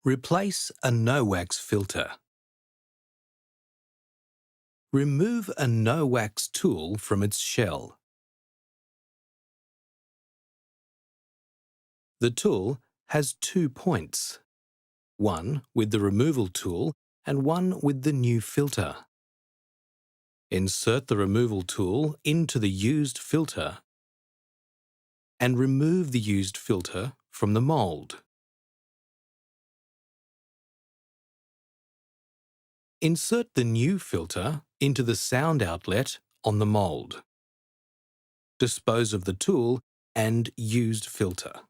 Replace a NoWax filter. Remove a NoWax tool from its shell. The tool has 2 points, one with the removal tool and one with the new filter. Insert the removal tool into the used filter and remove the used filter from the mould. Insert the new filter into the sound outlet on the mould. Dispose of the tool and used filter.